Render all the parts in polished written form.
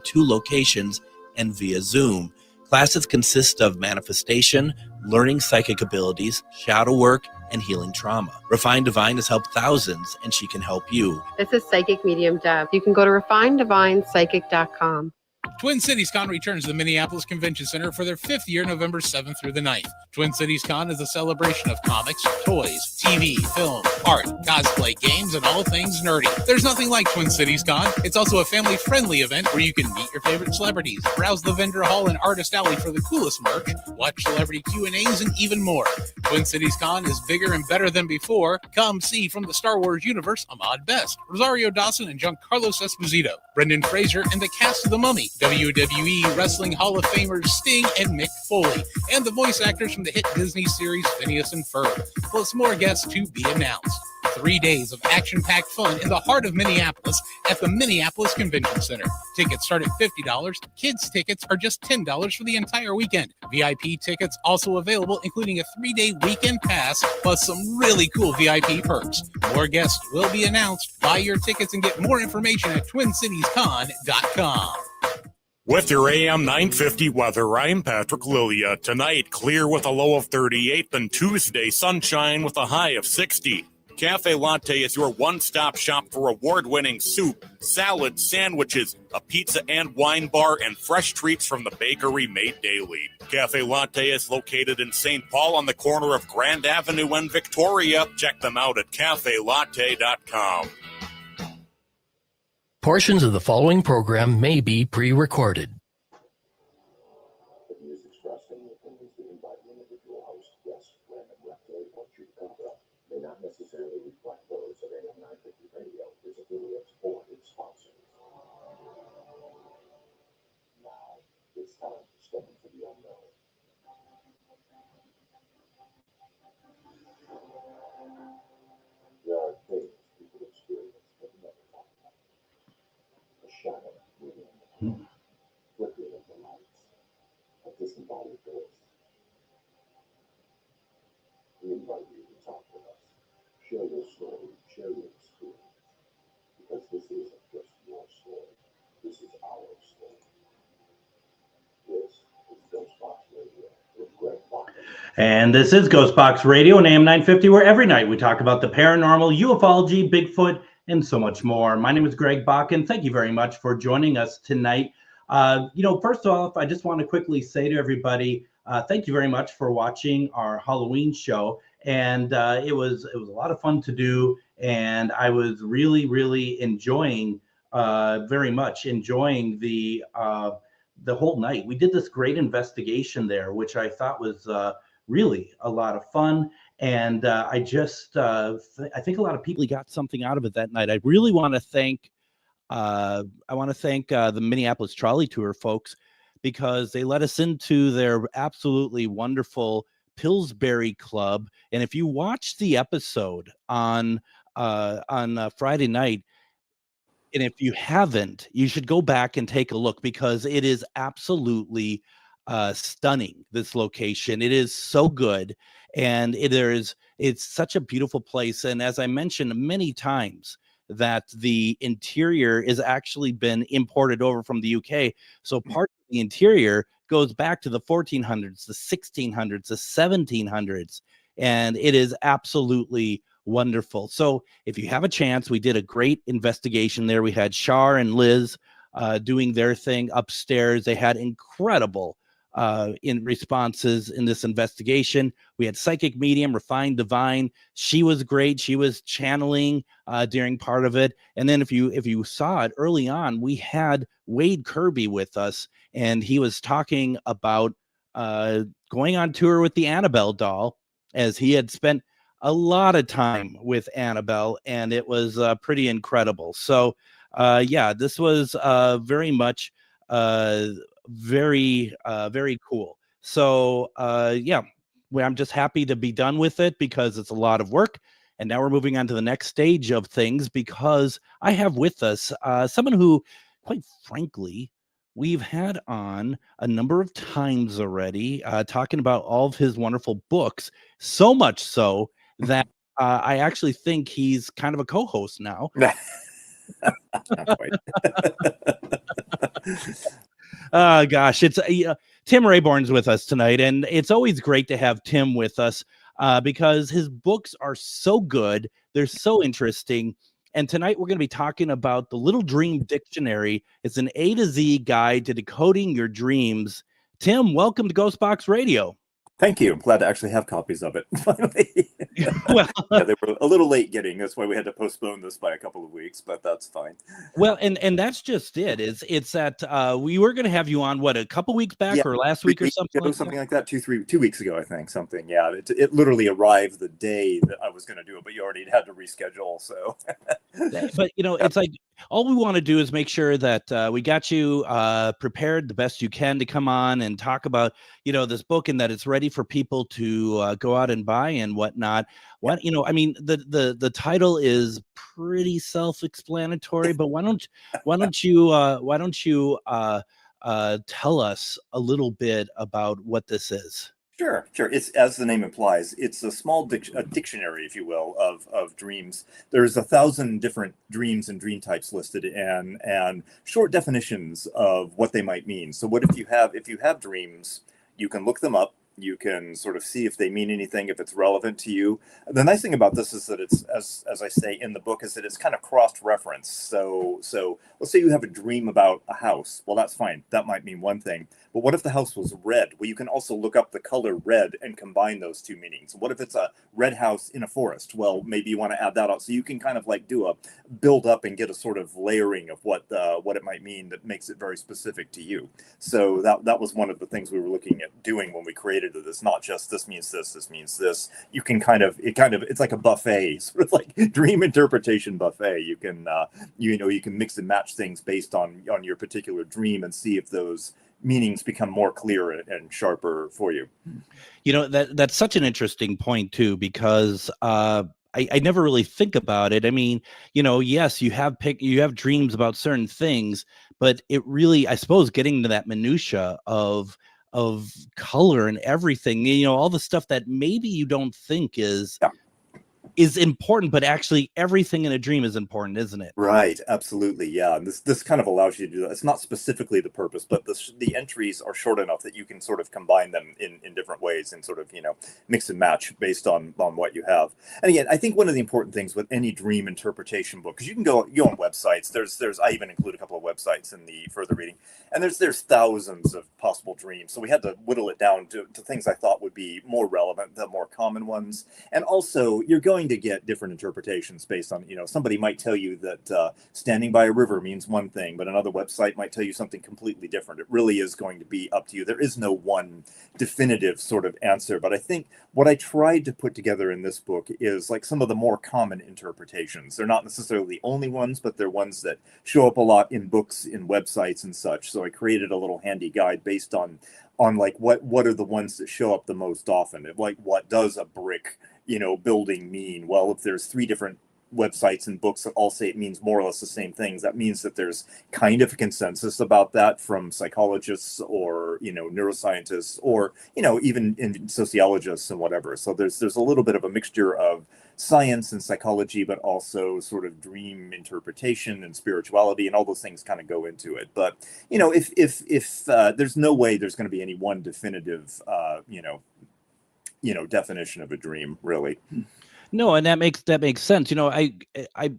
2 locations and via Zoom. Classes consist of manifestation, learning psychic abilities, shadow work, and healing trauma. Refined Divine has helped thousands, and she can help you. This is Psychic Medium Deb. You can go to refineddivinepsychic.com. Twin Cities Con returns to the Minneapolis Convention Center for their 5th year, November 7th through the 9th. Twin Cities Con is a celebration of comics, toys, TV, film, art, cosplay, games, and all things nerdy. There's nothing like Twin Cities Con. It's also a family-friendly event where you can meet your favorite celebrities, browse the vendor hall and artist alley for the coolest merch, watch celebrity Q&As, and even more. Twin Cities Con is bigger and better than before. Come see from the Star Wars universe Ahmad Best, Rosario Dawson and Giancarlo Esposito, Brendan Fraser, and the cast of The Mummy, WWE Wrestling Hall of Famers Sting and Mick Foley, and the voice actors from the hit Disney series Phineas and Ferb, plus more guests to be announced. 3 days of action-packed fun in the heart of Minneapolis at the Minneapolis Convention Center. Tickets start at $50. Kids tickets are just $10 for the entire weekend. VIP tickets also available, including a 3-day weekend pass, plus some really cool VIP perks. More guests will be announced. Buy your tickets and get more information at TwinCitiesCon.com. With your AM 950 weather, I'm Patrick Lilia. Tonight, clear with a low of 38, then Tuesday, sunshine with a high of 60. Cafe Latte is your one-stop shop for award-winning soup, salads, sandwiches, a pizza and wine bar, and fresh treats from the bakery made daily. Cafe Latte is located in St. Paul on the corner of Grand Avenue and Victoria. Check them out at cafelatte.com. Portions of the following program may be pre-recorded. The views expressed in the opinions given by the individual host, guests, random replay, or true cover may not necessarily reflect those of AM 950 Radio, its affiliates, or its sponsors. Now, it's time to step into the unknown. There are things people experience but never talk about. A shadow moving in the dark, flickering of the lights, a disembodied voice. We invite you to talk with us. Share your story, share your experience. Because this isn't just your story. This is our story. This is GhostBox Radio with Greg Bakun. And this is GhostBox Radio on AM 950, where every night we talk about the paranormal, ufology, Bigfoot, and so much more. My name is Greg Bakun. Thank you very much for joining us tonight. First off, I just want to quickly say to everybody, thank you very much for watching our Halloween show. And it was a lot of fun to do. And I was really, really enjoying, very much enjoying the whole night. We did this great investigation there, which I thought was really a lot of fun. And I think a lot of people got something out of it that night. I really want to thank the Minneapolis Trolley Tour folks, because they let us into their absolutely wonderful Pillsbury Club. And if you watch the episode on Friday night, and if you haven't, you should go back and take a look, because it is absolutely stunning, this location. It is so good, and it's such a beautiful place. And as I mentioned many times, that the interior is actually been imported over from the UK. So part of the interior goes back to the 1400s, the 1600s, the 1700s, and it is absolutely wonderful. So if you have a chance, we did a great investigation there. We had Shar and Liz doing their thing upstairs. They had incredible in responses in this investigation. We had Psychic Medium, Refined Divine. She was great. She was channeling during part of it. And then if you saw it early on, we had Wade Kirby with us, and he was talking about going on tour with the Annabelle doll, as he had spent a lot of time with Annabelle, and it was pretty incredible. So this was very much very cool. So I'm just happy to be done with it, because it's a lot of work. And now we're moving on to the next stage of things, because I have with us someone who, quite frankly, we've had on a number of times already, talking about all of his wonderful books, so much so that I actually think he's kind of a co-host now. Not quite. Gosh, it's Tim Rayborn's with us tonight, and it's always great to have Tim with us because his books are so good. They're so interesting. And tonight we're going to be talking about the Little Dream Dictionary. It's an A to Z guide to decoding your dreams. Tim, welcome to GhostBox Radio. Thank you. I'm glad to actually have copies of it. Finally. Well, yeah, they were a little late getting. That's why we had to postpone this by a couple of weeks, but that's fine. Well, and that's just it. It's that we were going to have you on a couple weeks back or last week or something. Like that. 2 weeks ago, I think. Something. Yeah, it literally arrived the day that I was going to do it, but you already had to reschedule. So, but it's like all we want to do is make sure that we got you prepared the best you can to come on and talk about this book, and that it's ready for people to go out and buy and whatnot. The title is pretty self-explanatory, but why don't you tell us a little bit about what this is? Sure. It's, as the name implies, it's a small dictionary, if you will, of dreams. There's 1,000 different dreams and dream types listed, and short definitions of what they might mean. So what if you have dreams, you can look them up. You can sort of see if they mean anything, if it's relevant to you. The nice thing about this is that it's, as I say in the book, is that it's kind of cross-referenced. So let's say you have a dream about a house. Well, that's fine. That might mean one thing. But what if the house was red? Well, you can also look up the color red and combine those two meanings. What if it's a red house in a forest? Well, maybe you want to add that out. So you can kind of like do a build up and get a sort of layering of what it might mean that makes it very specific to you. So that was one of the things we were looking at doing when we created it. It's not just this means this means this. You can it's like a buffet, sort of like dream interpretation buffet. You can you can mix and match things based on your particular dream and see if those meanings become more clear and sharper for you. That's such an interesting point too, because I never really think about it. I mean, yes, you have dreams about certain things, but it really, I suppose, getting to that minutia of color and everything, all the stuff that maybe you don't think is important, but actually everything in a dream is important, isn't it? Right. Absolutely. Yeah. And this kind of allows you to do that. It's not specifically the purpose, but the entries are short enough that you can sort of combine them in different ways and sort of, mix and match based on what you have. And again, I think one of the important things with any dream interpretation book, because you can go on websites, I even include a couple of websites in the further reading, and there's thousands of possible dreams. So we had to whittle it down to things I thought would be more relevant, the more common ones. And also you're going to get different interpretations based on, somebody might tell you that standing by a river means one thing, but another website might tell you something completely different. It really is going to be up to you. There is no one definitive sort of answer, but I think what I tried to put together in this book is like some of the more common interpretations. They're not necessarily the only ones, but they're ones that show up a lot in books, in websites and such. So I created a little handy guide based on like what are the ones that show up the most often. Like, what does a brick building mean? Well, if there's 3 different websites and books that all say it means more or less the same things, that means that there's kind of a consensus about that from psychologists or neuroscientists or even in sociologists and whatever. So there's a little bit of a mixture of science and psychology, but also sort of dream interpretation and spirituality, and all those things kind of go into it. But if there's no way there's going to be any one definitive definition of a dream, really. No, and that makes sense.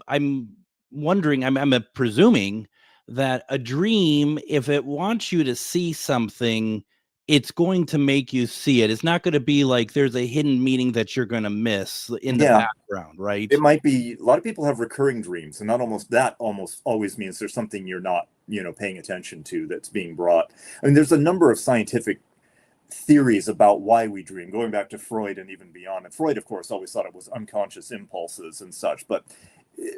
I'm wondering, I'm presuming that a dream, if it wants you to see something, it's going to make you see it. It's not going to be like there's a hidden meaning that you're going to miss in the background, right? It might be, a lot of people have recurring dreams, and almost always means there's something you're not, paying attention to that's being brought. I mean, there's a number of scientific theories about why we dream, going back to Freud and even beyond. And Freud, of course, always thought it was unconscious impulses and such, but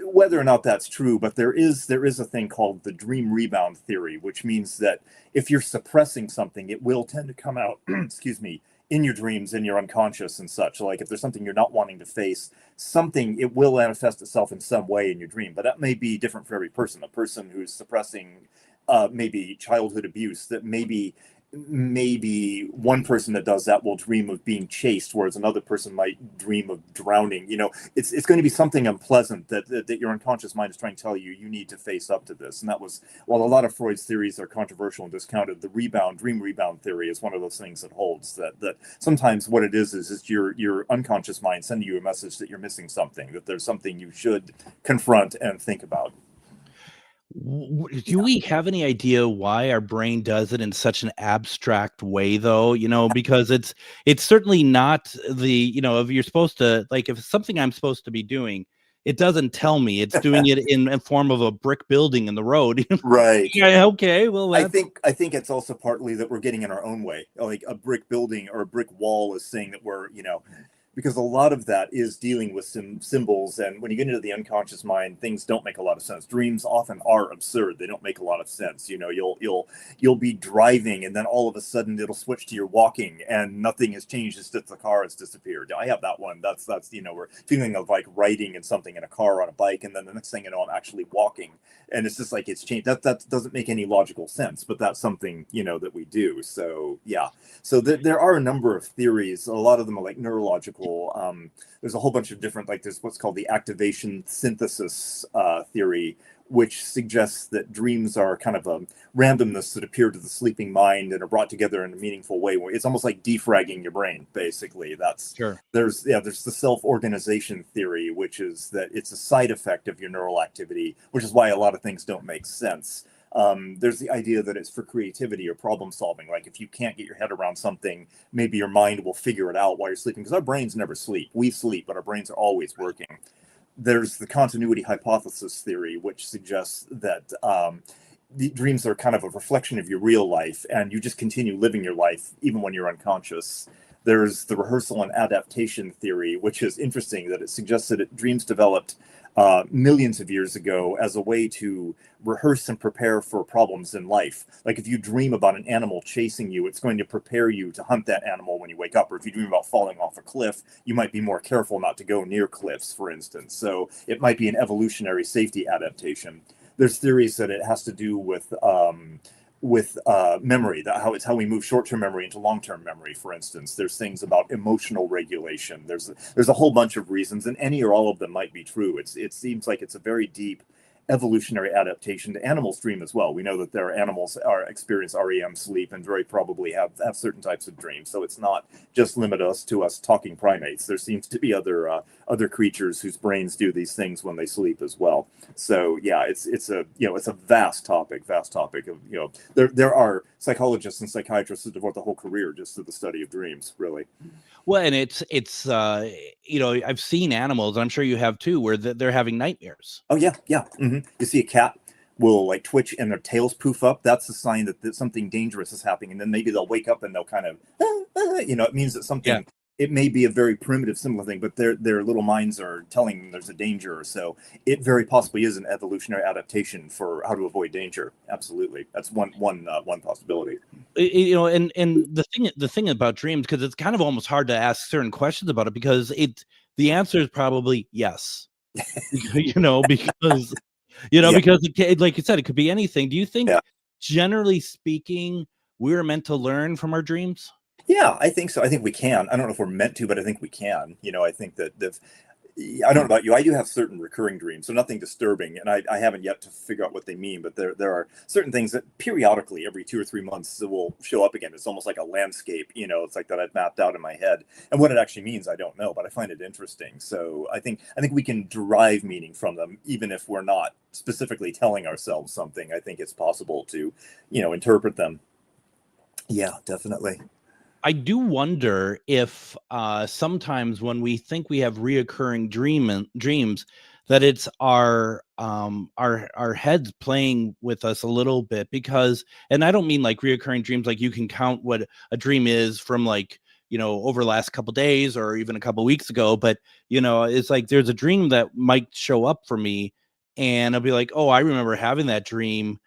whether or not that's true, but there is a thing called the dream rebound theory, which means that if you're suppressing something, it will tend to come out, in your dreams, in your unconscious and such. Like if there's something you're not wanting to face, it will manifest itself in some way in your dream, but that may be different for every person. A person who's suppressing maybe childhood abuse, that maybe maybe one person that does that will dream of being chased, whereas another person might dream of drowning. It's going to be something unpleasant that your unconscious mind is trying to tell you need to face up to this. And that was, while a lot of Freud's theories are controversial and discounted, the dream rebound theory is one of those things that holds that sometimes what it is your unconscious mind sending you a message that you're missing something, that there's something you should confront and think about. Do we have any idea why our brain does it in such an abstract way, though? Because it's certainly not the, if you're supposed to, like, if it's something I'm supposed to be doing, it doesn't tell me. It's doing it in form of a brick building in the road. Right. Yeah, okay. Well, I think it's also partly that we're getting in our own way. Like a brick building or a brick wall is saying that we're, because a lot of that is dealing with some symbols, and when you get into the unconscious mind, things don't make a lot of sense. Dreams often are absurd; they don't make a lot of sense. You'll be driving, and then all of a sudden it'll switch to you're walking, and nothing has changed. It's just the car has disappeared. I have that one. That's we're feeling of like riding in something in a car or on a bike, and then the next thing you know, I'm actually walking, and it's just like it's changed. That doesn't make any logical sense, but that's something that we do. So yeah, so there are a number of theories. A lot of them are like neurological. There's a whole bunch of different, like there's what's called the activation synthesis theory, which suggests that dreams are kind of a randomness that appear to the sleeping mind and are brought together in a meaningful way. It's almost like defragging your brain, basically. That's sure. There's the self-organization theory, which is that it's a side effect of your neural activity, which is why a lot of things don't make sense. There's the idea that it's for creativity or problem solving. Like if you can't get your head around something, maybe your mind will figure it out while you're sleeping, because our brains never sleep. We sleep, but our brains are always working. There's the continuity hypothesis theory, which suggests that the dreams are kind of a reflection of your real life, and you just continue living your life even when you're unconscious. There's the rehearsal and adaptation theory, which is interesting, that it suggests that dreams developed millions of years ago as a way to rehearse and prepare for problems in life. Like if you dream about an animal chasing you, it's going to prepare you to hunt that animal when you wake up. Or if you dream about falling off a cliff, you might be more careful not to go near cliffs, for instance. So it might be an evolutionary safety adaptation. There's theories that it has to do with memory, that how we move short-term memory into long-term memory, for instance. There's things about emotional regulation. There's a whole bunch of reasons, and any or all of them might be true. It seems like it's a very deep evolutionary adaptation to animals dream as well. We know that there are animals experience REM sleep and very probably have certain types of dreams. So it's not just limited to us talking primates. There seems to be other creatures whose brains do these things when they sleep as well. So yeah, it's a vast topic of, there are psychologists and psychiatrists who devote the whole career just to the study of dreams, really. Well, and it's I've seen animals, I'm sure you have too, where they're having nightmares. Oh yeah. Mm-hmm. You see a cat will like twitch and their tails poof up. That's a sign that something dangerous is happening. And then maybe they'll wake up and they'll kind of, it means that something. Yeah. It may be a very primitive, similar thing, but their little minds are telling them there's a danger. So it very possibly is an evolutionary adaptation for how to avoid danger. Absolutely, that's one possibility. And the thing about dreams, because it's kind of almost hard to ask certain questions about it, because the answer is probably yes. Because it, like you said, it could be anything. Do you think, generally speaking, we're meant to learn from our dreams? Yeah, I think so. I think we can. I don't know if we're meant to, but I think we can. I think that I don't know about you. I do have certain recurring dreams, so nothing disturbing, and I haven't yet to figure out what they mean. But there are certain things that periodically, every 2 or 3 months, will show up again. It's almost like a landscape. It's like that I've mapped out in my head, and what it actually means, I don't know, but I find it interesting. So I think we can derive meaning from them, even if we're not specifically telling ourselves something. I think it's possible to, interpret them. Yeah, definitely. I do wonder if sometimes when we think we have reoccurring dreams, that it's our heads playing with us a little bit, because, and I don't mean like reoccurring dreams, like you can count what a dream is from like, over the last couple days or even a couple weeks ago. But, it's like there's a dream that might show up for me and I'll be like, oh, I remember having that dream,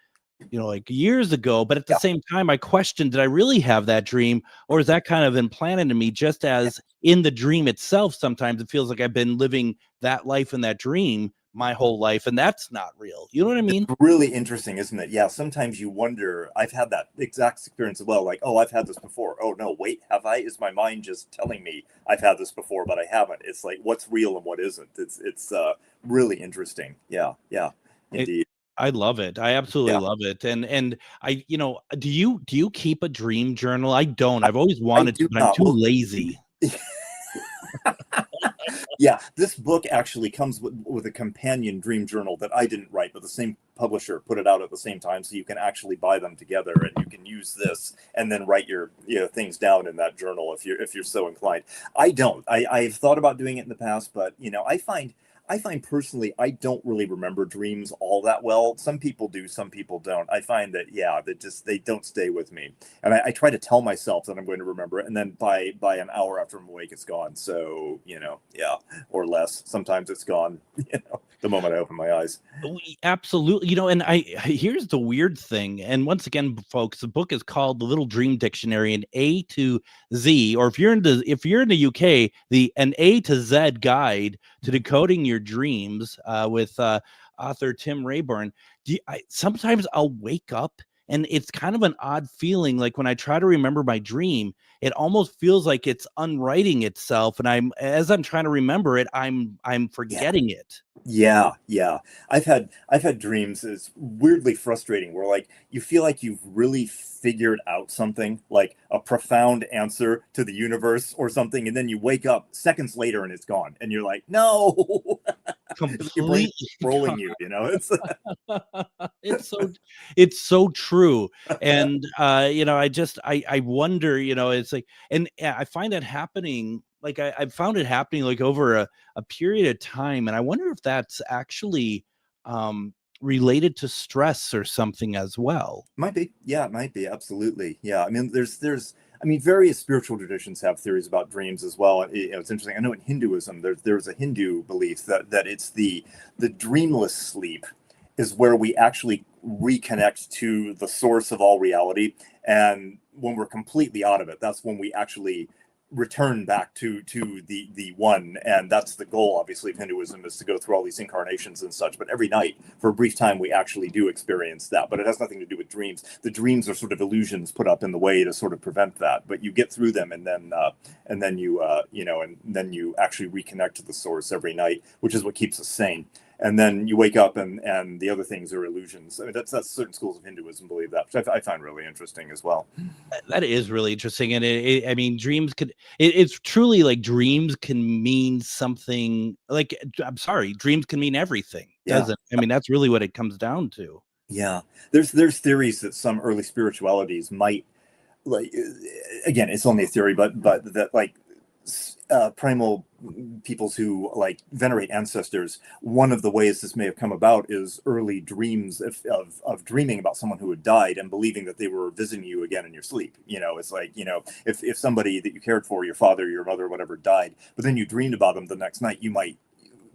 like years ago. But at the same time, I question, did I really have that dream, or is that kind of implanted in me? Just as in the dream itself, sometimes it feels like I've been living that life in that dream, my whole life, and that's not real. You know what I mean? It's really interesting, isn't it? Yeah, sometimes you wonder. I've had that exact experience as well. Like, oh, I've had this before. Oh no, wait, have I? Is my mind just telling me I've had this before, but I haven't? It's like, what's real and what isn't? It's really interesting. Yeah, indeed. I love it. I absolutely love it. And I, do you keep a dream journal? I don't. I've always wanted to, but I'm too lazy. Yeah, this book actually comes with a companion dream journal that I didn't write, but the same publisher put it out at the same time, so you can actually buy them together, and you can use this and then write your things down in that journal if you're so inclined. I don't. I've thought about doing it in the past, but I find personally, I don't really remember dreams all that well. Some people do, some people don't. I find that, they don't stay with me. And I try to tell myself that I'm going to remember it. And then by an hour after I'm awake, it's gone. So, or less. Sometimes it's gone, the moment I open my eyes. Absolutely. And here's the weird thing. And once again, folks, the book is called The Little Dream Dictionary, an A to Z, or if you're in the UK, an A to Z guide to decoding your dreams with author Tim Rayborn. Sometimes I'll wake up and it's kind of an odd feeling. Like when I try to remember my dream, it almost feels like it's unwriting itself. And as I'm trying to remember it, I'm forgetting it. Yeah. I've had dreams that's weirdly frustrating where like you feel like you've really figured out something, like a profound answer to the universe or something, and then you wake up seconds later and it's gone, and you're like, no, completely trolling you. It's so true. And I wonder, it's like, and I find that happening. Like I found it happening like over a period of time. And I wonder if that's actually related to stress or something as well. Might be. Yeah, it might be. Absolutely. Yeah. I mean, there's various spiritual traditions have theories about dreams as well. It's interesting. I know in Hinduism, there's a Hindu belief that it's the dreamless sleep is where we actually reconnect to the source of all reality. And when we're completely out of it, that's when we actually return back to the one. And that's the goal, obviously, of Hinduism, is to go through all these incarnations and such. But every night for a brief time we actually do experience that, but it has nothing to do with dreams. The dreams are sort of illusions put up in the way to sort of prevent that, but you get through them, and then you actually reconnect to the source every night, which is what keeps us sane. And then you wake up and the other things are illusions. I mean, that's certain schools of Hinduism believe that, which I find really interesting as well. That is really interesting. And dreams it's truly like dreams can mean something like, I'm sorry, dreams can mean everything. Doesn't? I mean, that's really what it comes down to. Yeah. There's theories that some early spiritualities might, like, again, it's only a theory, but that like, primal peoples who like venerate ancestors, one of the ways this may have come about is early dreams of dreaming about someone who had died and believing that they were visiting you again in your sleep. It's like, if somebody that you cared for, your father, your mother, whatever, died, but then you dreamed about them the next night, you might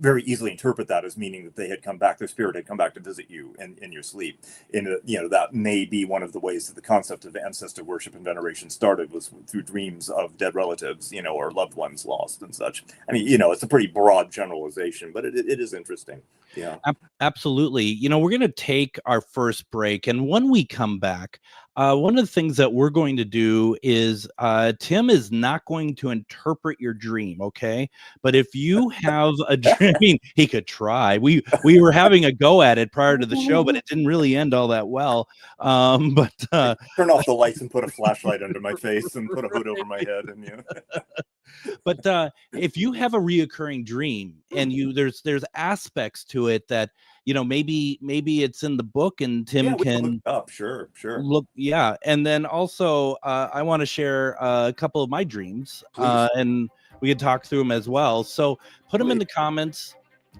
very easily interpret that as meaning that they had come back, their spirit had come back to visit you in your sleep. And that may be one of the ways that the concept of ancestor worship and veneration started, was through dreams of dead relatives, or loved ones lost and such. I mean, it's a pretty broad generalization, but it is interesting. Yeah, absolutely. We're going to take our first break, and when we come back, one of the things that we're going to do is Tim is not going to interpret your dream, okay? But if you have a dream, he could try. We were having a go at it prior to the show, but it didn't really end all that well. But turn off the lights and put a flashlight under my face and put a hood over my head, and But if you have a reoccurring dream and there's aspects to it that maybe it's in the book, and Tim can look up. Sure. Look, yeah. And then also, I want to share a couple of my dreams, and we can talk through them as well. So put them in the comments.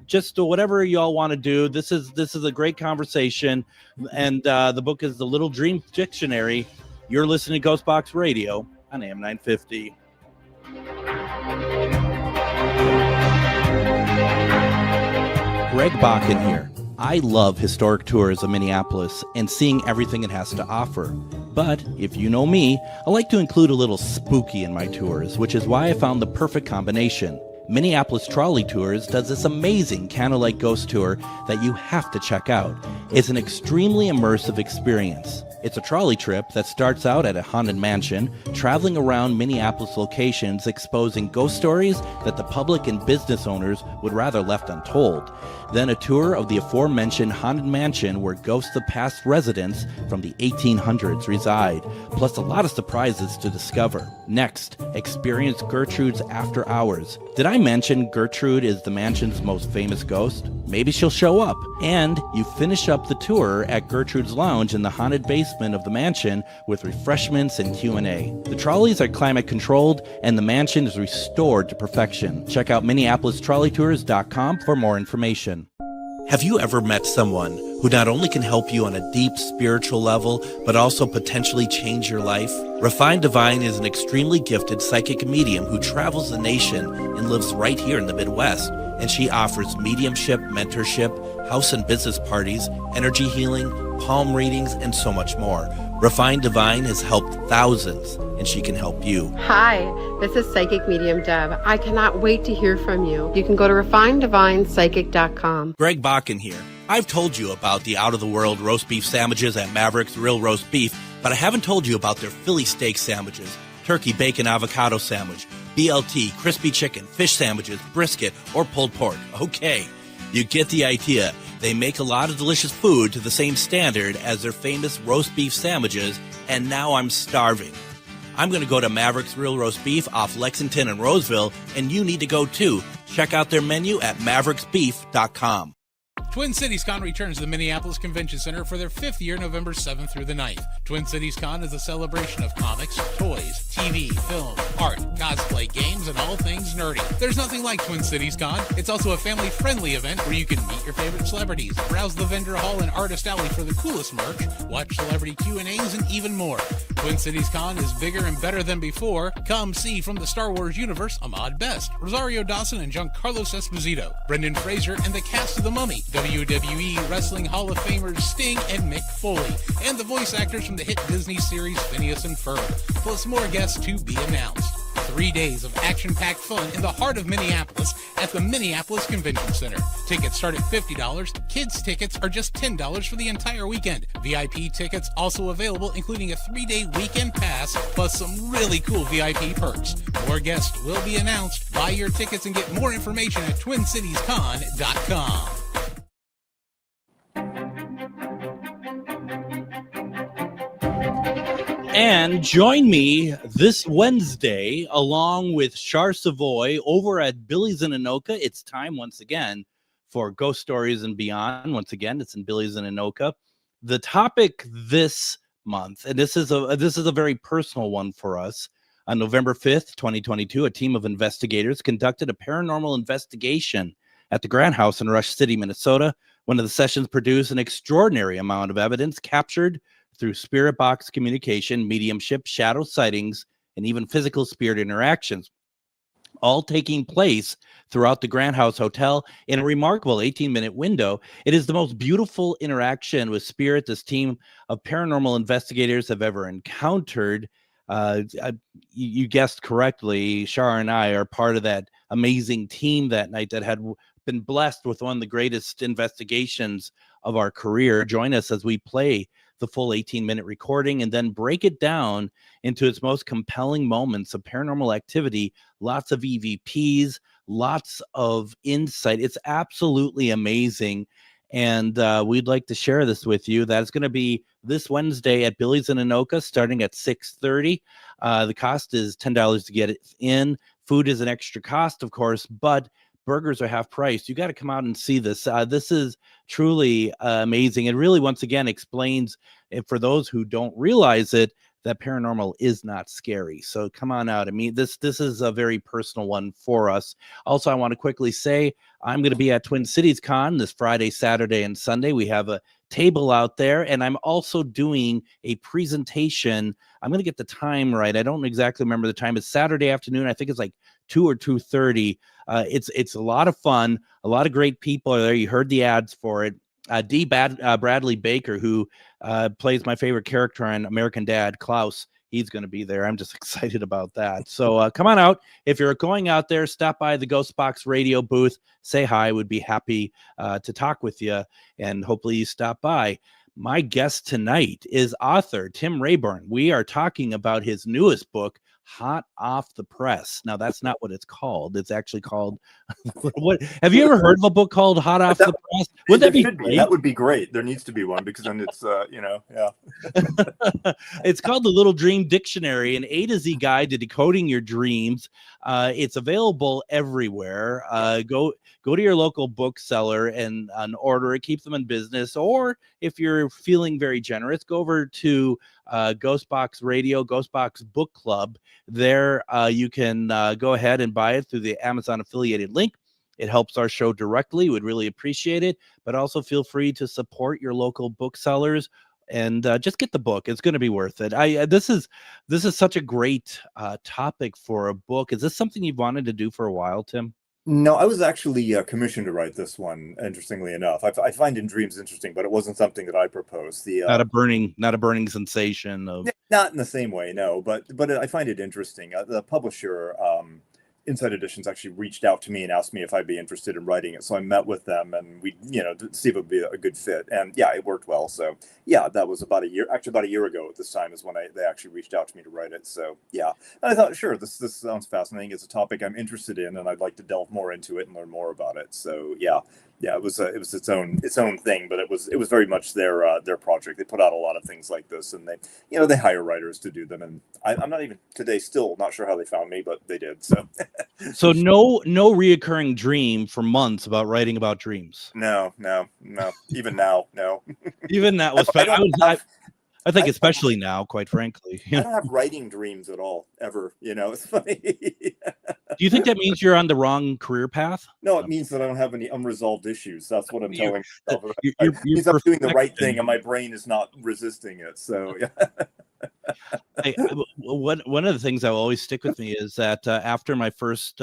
Just do whatever y'all want to do. This is a great conversation, and the book is The Little Dream Dictionary. You're listening to GhostBox Radio on AM 950. Greg Bakun here. I love historic tours of Minneapolis and seeing everything it has to offer. But if you know me, I like to include a little spooky in my tours, which is why I found the perfect combination. Minneapolis Trolley Tours does this amazing candlelight ghost tour that you have to check out. It's an extremely immersive experience. It's a trolley trip that starts out at a haunted mansion, traveling around Minneapolis locations exposing ghost stories that the public and business owners would rather left untold. Then a tour of the aforementioned haunted mansion where ghosts of past residents from the 1800s reside, plus a lot of surprises to discover. Next, experience Gertrude's After Hours. Did I mention Gertrude is the mansion's most famous ghost? Maybe she'll show up. And you finish up the tour at Gertrude's Lounge in the haunted basement of the mansion with refreshments and Q&A. The trolleys are climate controlled and the mansion is restored to perfection. Check out MinneapolisTrolleyTours.com for more information. Have you ever met someone who not only can help you on a deep spiritual level, but also potentially change your life? Refined Divine is an extremely gifted psychic medium who travels the nation and lives right here in the Midwest. And she offers mediumship, mentorship, house and business parties, energy healing, palm readings, and so much more. Refined Divine has helped thousands, and she can help you. Hi, this is Psychic Medium Deb. I cannot wait to hear from you. You can go to refinedivinepsychic.com. Greg Bakun here. I've told you about the out-of-the-world roast beef sandwiches at Maverick's Real Roast Beef, but I haven't told you about their Philly steak sandwiches, turkey bacon avocado sandwich, BLT, crispy chicken, fish sandwiches, brisket, or pulled pork. Okay, you get the idea. They make a lot of delicious food to the same standard as their famous roast beef sandwiches, and now I'm starving. I'm going to go to Maverick's Real Roast Beef off Lexington and Roseville, and you need to go too. Check out their menu at mavericksbeef.com. Twin Cities Con returns to the Minneapolis Convention Center for their 5th year, November 7th through the 9th. Twin Cities Con is a celebration of comics, toys, TV, film, art, cosplay, games, and all things nerdy. There's nothing like Twin Cities Con. It's also a family-friendly event where you can meet your favorite celebrities, browse the vendor hall and artist alley for the coolest merch, watch celebrity Q&As, and even more. Twin Cities Con is bigger and better than before. Come see from the Star Wars universe Ahmad Best, Rosario Dawson and Giancarlo Esposito, Brendan Fraser and the cast of The Mummy, WWE Wrestling Hall of Famers Sting and Mick Foley, and the voice actors from the hit Disney series Phineas and Ferb, plus more guests to be announced. 3 days of action-packed fun in the heart of Minneapolis at the Minneapolis Convention Center. Tickets start at $50. Kids tickets are just $10 for the entire weekend. VIP tickets also available, including a 3-day weekend pass, plus some really cool VIP perks. More guests will be announced. Buy your tickets and get more information at TwinCitiesCon.com. And join me this Wednesday along with Char Savoy over at Billy's in Anoka. It's time once again for Ghost Stories and Beyond. Once again, it's in Billy's in Anoka. The topic this month, and this is a very personal one for us. On November 5th, 2022, a team of investigators conducted a paranormal investigation at the Grant House in Rush City, Minnesota. One of the sessions produced an extraordinary amount of evidence captured through spirit box communication, mediumship, shadow sightings, and even physical spirit interactions, all taking place throughout the Grant House Hotel in a remarkable 18-minute window. It is the most beautiful interaction with spirit this team of paranormal investigators have ever encountered. You guessed correctly, Shar and I are part of that amazing team that night that had been blessed with one of the greatest investigations of our career. Join us as we play the full 18-minute recording and then break it down into its most compelling moments of paranormal activity, lots of EVPs, lots of insight. It's absolutely amazing. And we'd like to share this with you. That's going to be this Wednesday at Billy's in Anoka, starting at 6:30. The cost is $10 to get it in. Food is an extra cost, of course, but burgers are half price. You got to come out and see this. This is truly amazing. It really, once again, explains, for those who don't realize it, that paranormal is not scary. So come on out. I mean, this is a very personal one for us. Also, I want to quickly say I'm going to be at Twin Cities Con this Friday, Saturday, and Sunday. We have a table out there, and I'm also doing a presentation. I'm going to get the time right. I don't exactly remember the time. It's Saturday afternoon. I think it's like 2 or 2:30. It's a lot of fun. A lot of great people are there. You heard the ads for it. Bradley Baker, who plays my favorite character on American Dad, Klaus. He's going to be there. I'm just excited about that. So come on out. If you're going out there, stop by the GhostBox Radio booth. Say hi. Would be happy to talk with you, and hopefully you stop by. My guest tonight is author Tim Rayborn. We are talking about his newest book, Hot Off the Press. Now, that's not what it's called. It's actually called what? Have you ever heard of a book called Hot Off the Press? Would that be great? That would be great. There needs to be one, because then it's It's called the Little Dream Dictionary, an A to Z guide to decoding your dreams. It's available everywhere. Go to your local bookseller and order it. Keep them in business. Or if you're feeling very generous, go over to GhostBox Radio, GhostBox Book Club. There you can go ahead and buy it through the Amazon affiliated link. It helps our show directly. Would really appreciate it. But also feel free to support your local booksellers and just get the book. It's going to be worth it. This is such a great topic for a book. Is this something you've wanted to do for a while, Tim? No, I was actually commissioned to write this one. Interestingly enough, I find In Dreams interesting, but it wasn't something that I proposed. Not a burning sensation of. Not in the same way, no. But I find it interesting. The publisher, Inside Editions, actually reached out to me and asked me if I'd be interested in writing it. So I met with them, and we, to see if it would be a good fit. And yeah, it worked well. So yeah, that was about a year ago at this time is when they actually reached out to me to write it. So yeah, and I thought, sure, this sounds fascinating. It's a topic I'm interested in, and I'd like to delve more into it and learn more about it. So yeah, it was its own thing, but it was very much their project. They put out a lot of things like this, and they hire writers to do them. And I'm not even today still not sure how they found me, but they did. So no reoccurring dream for months about writing about dreams. No. Even now, no. Even that was. I think especially now, quite frankly. I don't have writing dreams at all, ever. It's funny. Do you think that means you're on the wrong career path? No, it means that I don't have any unvolved issues. That's what I'm telling myself. It means I'm doing the right thing, and my brain is not resisting it. So yeah. One of the things that will always stick with me is that after my first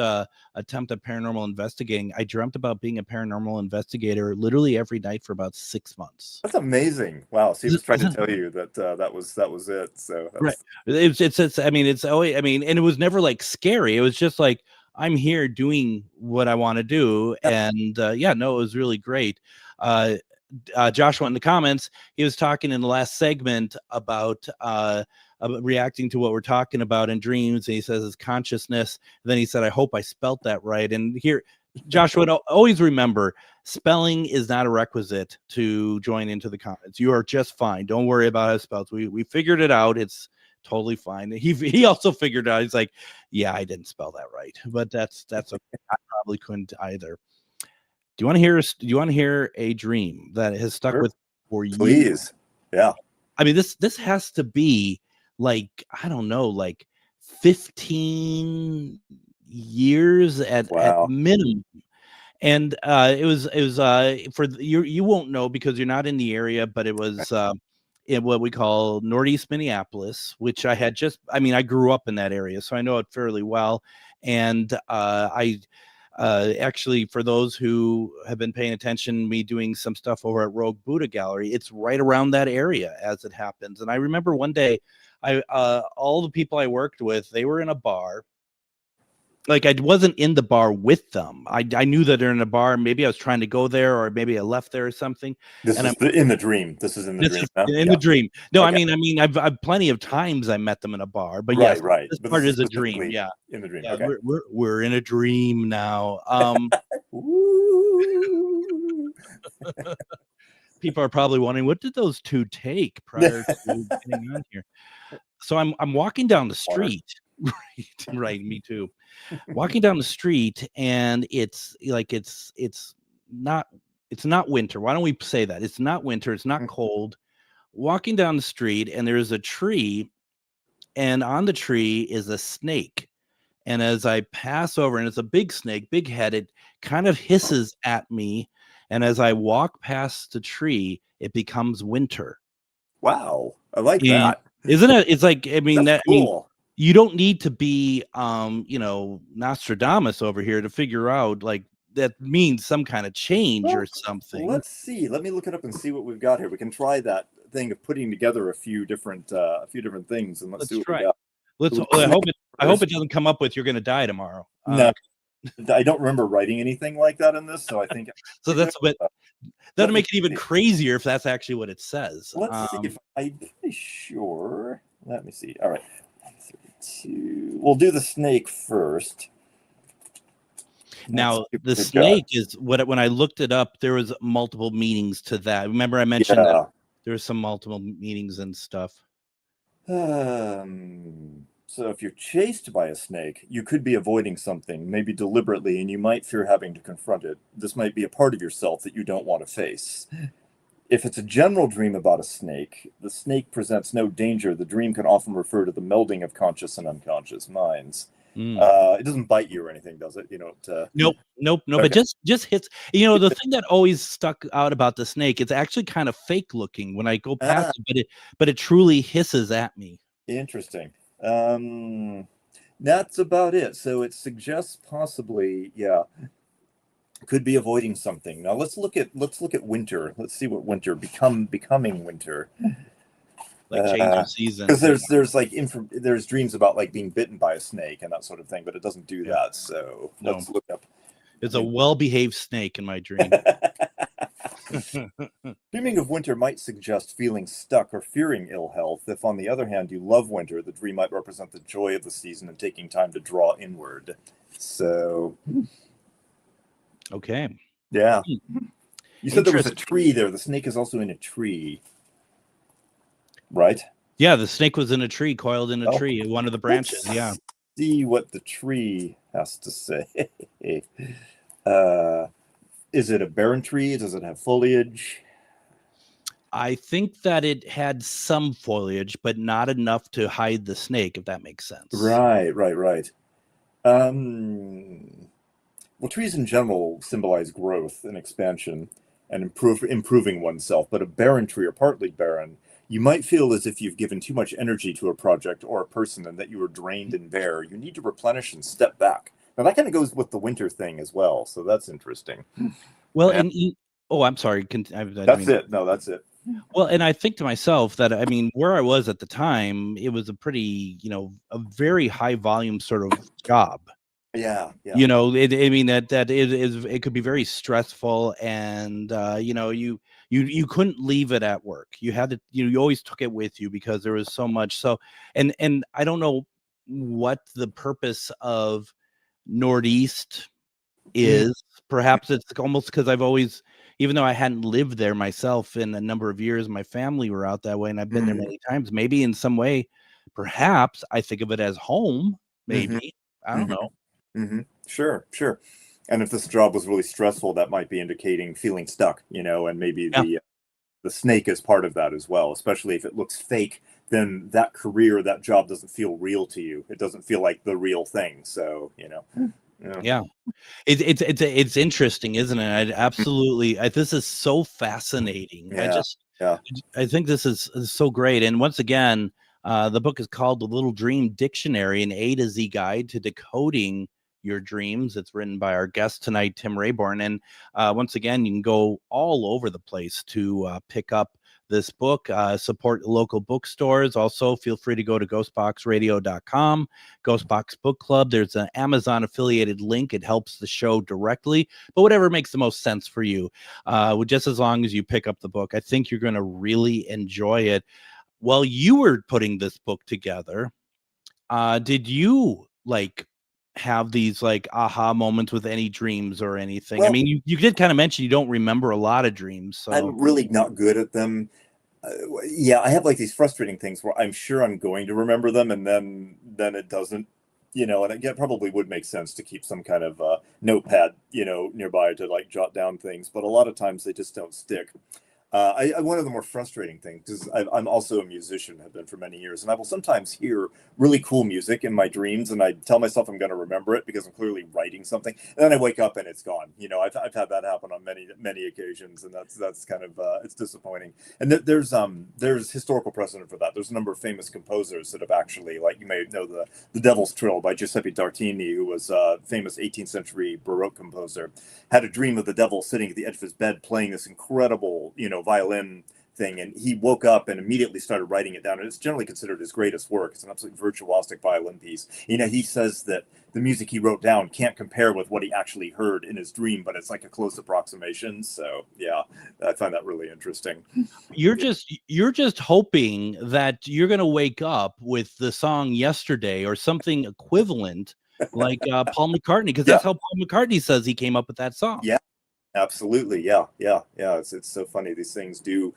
attempt at paranormal investigating, I dreamt about being a paranormal investigator literally every night for about 6 months. That's amazing! Wow, so he was trying to tell you that that was it. So right, and it was never like scary. It was just like, I'm here doing what I want to do, and it was really great. Joshua in the comments, he was talking in the last segment about reacting to what we're talking about in dreams, and he says his consciousness. And then he said, I hope I spelt that right. And here, Joshua, always remember, spelling is not a requisite to join into the comments. You are just fine. Don't worry about how spells. We figured it out. It's totally fine. He also figured out, he's like, yeah, I didn't spell that right, but that's okay. I probably couldn't either. Do you want to hear a dream that has stuck with for years? Please. Yeah. I mean, this has to be like, I don't know, like 15 years at minimum. And it was for you won't know because you're not in the area, but it was in what we call Northeast Minneapolis, which I grew up in that area, so I know it fairly well. And actually, for those who have been paying attention, me doing some stuff over at Rogue Buddha Gallery, it's right around that area as it happens. And I remember one day, all the people I worked with, they were in a bar. Like, I wasn't in the bar with them. I knew that they're in a bar. Maybe I was trying to go there, or maybe I left there or something. This is in the dream. This is in the dream. In the dream. No, okay. I mean, I've plenty of times I met them in a bar, but yes, this part is a dream. Yeah, in the dream. Yeah, okay. we're in a dream now. People are probably wondering, what did those two take prior to getting on here? So I'm walking down the street. Right, me too. Walking down the street, and it's not winter. Why don't we say that? It's not winter, it's not cold. Walking down the street, and there's a tree, and on the tree is a snake. And as I pass over, and it's a big snake, big-headed, kind of hisses at me, and as I walk past the tree, it becomes winter. Wow, I like that. Isn't it? It's like, I mean, that's cool. You don't need to be, Nostradamus over here to figure out, like, that means some kind of change or something. Let's see. Let me look it up and see what we've got here. We can try that thing of putting together a few different things, and let's see what try. we got. I hope it doesn't come up with "you're going to die tomorrow." No, I don't remember writing anything like that in this, so I think so. That'll make it even crazier if that's actually what it says. Let's see if I'm pretty sure. Let me see. All right, 1, 3, 2. We'll do the snake first. Now, the snake is when I looked it up, there was multiple meanings to that. Remember, I mentioned that there were some multiple meanings and stuff. So if you're chased by a snake, you could be avoiding something, maybe deliberately, and you might fear having to confront it. This might be a part of yourself that you don't want to face. If it's a general dream about a snake, the snake presents no danger. The dream can often refer to the melding of conscious and unconscious minds. It doesn't bite you or anything, does it? Nope. Okay. It just hits. The thing that always stuck out about the snake, it's actually kind of fake looking when I go past it, but it truly hisses at me. Interesting. That's about it. So it suggests possibly, could be avoiding something. Now let's look at winter. Let's see what winter becoming winter. Like change of season. Because there's dreams about like being bitten by a snake and that sort of thing, but it doesn't do that. So let's look up. It's a well-behaved snake in my dream. Dreaming of winter might suggest feeling stuck or fearing ill health. If, on the other hand, you love winter, the dream might represent the joy of the season and taking time to draw inward. So, okay. Yeah. You said there was a tree there. The snake is also in a tree. Right? Yeah, the snake was in a tree, coiled in a tree, one of the branches. Let's see what the tree has to say. Is it a barren tree? Does it have foliage? I think that it had some foliage, but not enough to hide the snake, if that makes sense. Right. Well, trees in general symbolize growth and expansion and improving oneself, but a barren tree or partly barren, you might feel as if you've given too much energy to a project or a person and that you are drained and bare. You need to replenish and step back. Now, that kind of goes with the winter thing as well, so that's interesting. Well, I'm sorry. That's it. No, that's it. Well, and I think to myself that, where I was at the time, it was a pretty, a very high volume sort of job. Yeah. It could be very stressful, and you couldn't leave it at work. You had to, you always took it with you because there was so much. So, and I don't know what the purpose of Northeast is. Perhaps it's almost because I've always, even though I hadn't lived there myself in a number of years, my family were out that way, and I've been there many times. Maybe in some way, perhaps I think of it as home. Maybe I don't know. Sure. And if this job was really stressful, that might be indicating feeling stuck, and maybe the snake is part of that as well. Especially if it looks fake, then that career, that job doesn't feel real to you. It doesn't feel like the real thing. So, Yeah. It's interesting, isn't it? This is so fascinating. I think this is so great. And once again, the book is called The Little Dream Dictionary, an A to Z guide to decoding your dreams. It's written by our guest tonight, Tim Rayborn. And once again, you can go all over the place to pick up this book. Support local bookstores. Also, feel free to go to ghostboxradio.com, Ghostbox Book Club. There's an Amazon affiliated link. It helps the show directly, but whatever makes the most sense for you, just as long as you pick up the book. I think you're going to really enjoy it. While you were putting this book together, did you have these aha moments with any dreams or anything? Well, you did kind of mention you don't remember a lot of dreams. So I'm really not good at them. I have these frustrating things where I'm sure I'm going to remember them, and then it doesn't. And it probably would make sense to keep some kind of notepad, nearby to jot down things. But a lot of times they just don't stick. One of the more frustrating things, because I'm also a musician, have been for many years, and I will sometimes hear really cool music in my dreams, and I tell myself I'm going to remember it because I'm clearly writing something, and then I wake up and it's gone. I've had that happen on many occasions, and that's kind of it's disappointing. And there's historical precedent for that. There's a number of famous composers that have actually, like, you may know the Devil's Trill by Giuseppe Tartini, who was a famous 18th century Baroque composer, had a dream of the devil sitting at the edge of his bed playing this incredible, violin thing, and he woke up and immediately started writing it down, and it's generally considered his greatest work. It's an absolute virtuosic violin piece. He says that the music he wrote down can't compare with what he actually heard in his dream, but it's like a close approximation. So yeah, I find that really interesting. You're just hoping that you're going to wake up with the song Yesterday or something equivalent, like Paul McCartney, because that's how Paul McCartney says he came up with that song. Yeah. Absolutely. Yeah. It's so funny. These things do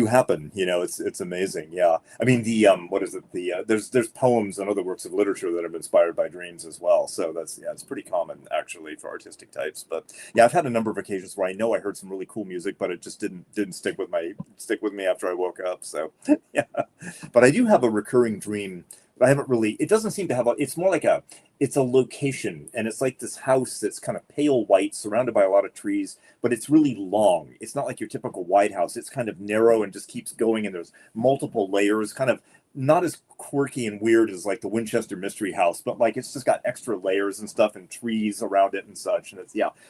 happen. It's amazing. Yeah. I mean, what is it? There's poems and other works of literature that have inspired by dreams as well. So it's pretty common actually for artistic types. But yeah, I've had a number of occasions where I know I heard some really cool music, but it just didn't stick with me after I woke up. So yeah. But I do have a recurring dream. I haven't really, it doesn't seem to have it's more like it's a location, and it's like this house that's kind of pale white surrounded by a lot of trees, but it's really long. It's not like your typical White House. It's kind of narrow and just keeps going, and there's multiple layers, kind of not as quirky and weird as like the Winchester Mystery House, but like it's just got extra layers and stuff and trees around it and such. And